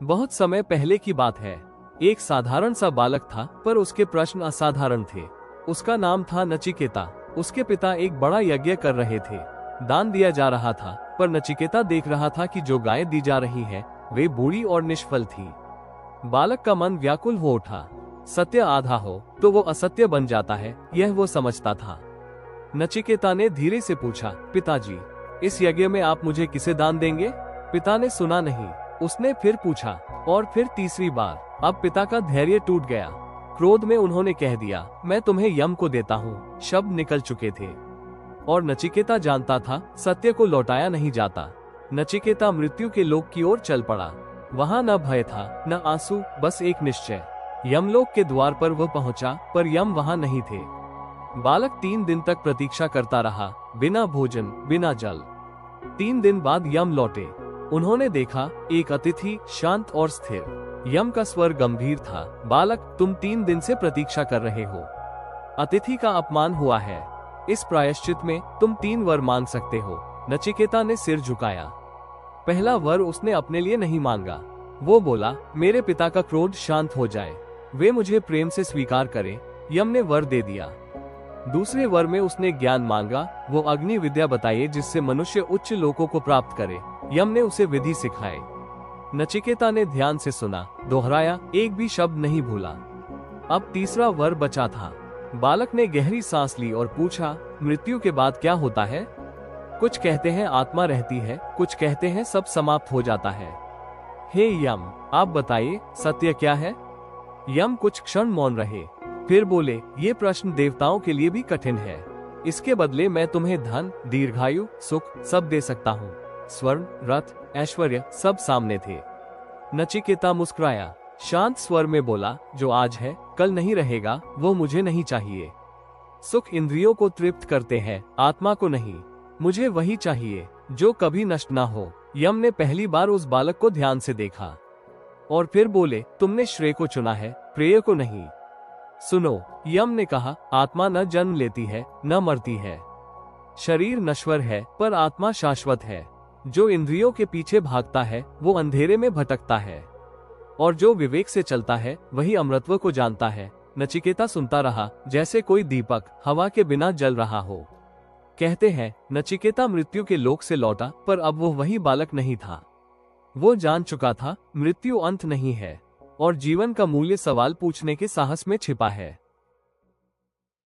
बहुत समय पहले की बात है। एक साधारण सा बालक था, पर उसके प्रश्न असाधारण थे। उसका नाम था नचिकेता। उसके पिता एक बड़ा यज्ञ कर रहे थे। दान दिया जा रहा था, पर नचिकेता देख रहा था कि जो गायें दी जा रही हैं, वे बूढ़ी और निष्फल थी। बालक का मन व्याकुल हो उठा। सत्य आधा हो तो वो असत्य बन जाता है, यह वो समझता था। नचिकेता ने धीरे से पूछा, पिताजी, इस यज्ञ में आप मुझे किसे दान देंगे? पिता ने सुना नहीं। उसने फिर पूछा, और फिर तीसरी बार। अब पिता का धैर्य टूट गया। क्रोध में उन्होंने कह दिया, मैं तुम्हें यम को देता हूँ। शब्द निकल चुके थे और नचिकेता जानता था सत्य को लौटाया नहीं जाता। नचिकेता मृत्यु के लोक की ओर चल पड़ा। वहाँ न भय था, न आंसू, बस एक निश्चय। यमलोक के द्वार पर वह पहुँचा, पर यम वहाँ नहीं थे। बालक 3 दिन तक प्रतीक्षा करता रहा, बिना भोजन, बिना जल। 3 दिन बाद यम लौटे। उन्होंने देखा एक अतिथि शांत और स्थिर। यम का स्वर गंभीर था, बालक, तुम 3 दिन से प्रतीक्षा कर रहे हो। अतिथि का अपमान हुआ है। इस प्रायश्चित में तुम 3 वर मांग सकते हो। नचिकेता ने सिर झुकाया। पहला वर उसने अपने लिए नहीं मांगा। वो बोला, मेरे पिता का क्रोध शांत हो जाए, वे मुझे प्रेम से स्वीकार करें। यम ने वर दे दिया। दूसरे वर में उसने ज्ञान मांगा, वो अग्नि विद्या बताइए जिससे मनुष्य उच्च लोकों को प्राप्त करे। यम ने उसे विधि सिखाए। नचिकेता ने ध्यान से सुना, दोहराया, एक भी शब्द नहीं भूला। अब तीसरा वर बचा था। बालक ने गहरी सांस ली और पूछा, मृत्यु के बाद क्या होता है? कुछ कहते हैं आत्मा रहती है, कुछ कहते हैं सब समाप्त हो जाता है। हे यम, आप बताइए, सत्य क्या है? यम कुछ क्षण मौन रहे, फिर बोले, ये प्रश्न देवताओं के लिए भी कठिन है। इसके बदले मैं तुम्हें धन, दीर्घायु, सुख सब दे सकता हूँ। स्वर्ण, रथ, ऐश्वर्य सब सामने थे। नचिकेता मुस्कुराया, शांत स्वर में बोला, जो आज है कल नहीं रहेगा, वो मुझे नहीं चाहिए। सुख इंद्रियों को तृप्त करते हैं, आत्मा को नहीं। मुझे वही चाहिए जो कभी नष्ट ना हो। यम ने पहली बार उस बालक को ध्यान से देखा और फिर बोले, तुमने श्रेय को चुना है, प्रेय को नहीं। सुनो, यम ने कहा, आत्मा न जन्म लेती है, न मरती है। शरीर नश्वर है, पर आत्मा शाश्वत है। जो इंद्रियों के पीछे भागता है, वो अंधेरे में भटकता है, और जो विवेक से चलता है, वही अमृतत्व को जानता है। नचिकेता सुनता रहा, जैसे कोई दीपक हवा के बिना जल रहा हो। कहते हैं, नचिकेता मृत्यु के लोक से लौटा, पर अब वो वही बालक नहीं था। वो जान चुका था, मृत्यु अंत नहीं है, और जीवन का मूल्य सवाल पूछने के साहस में छिपा है।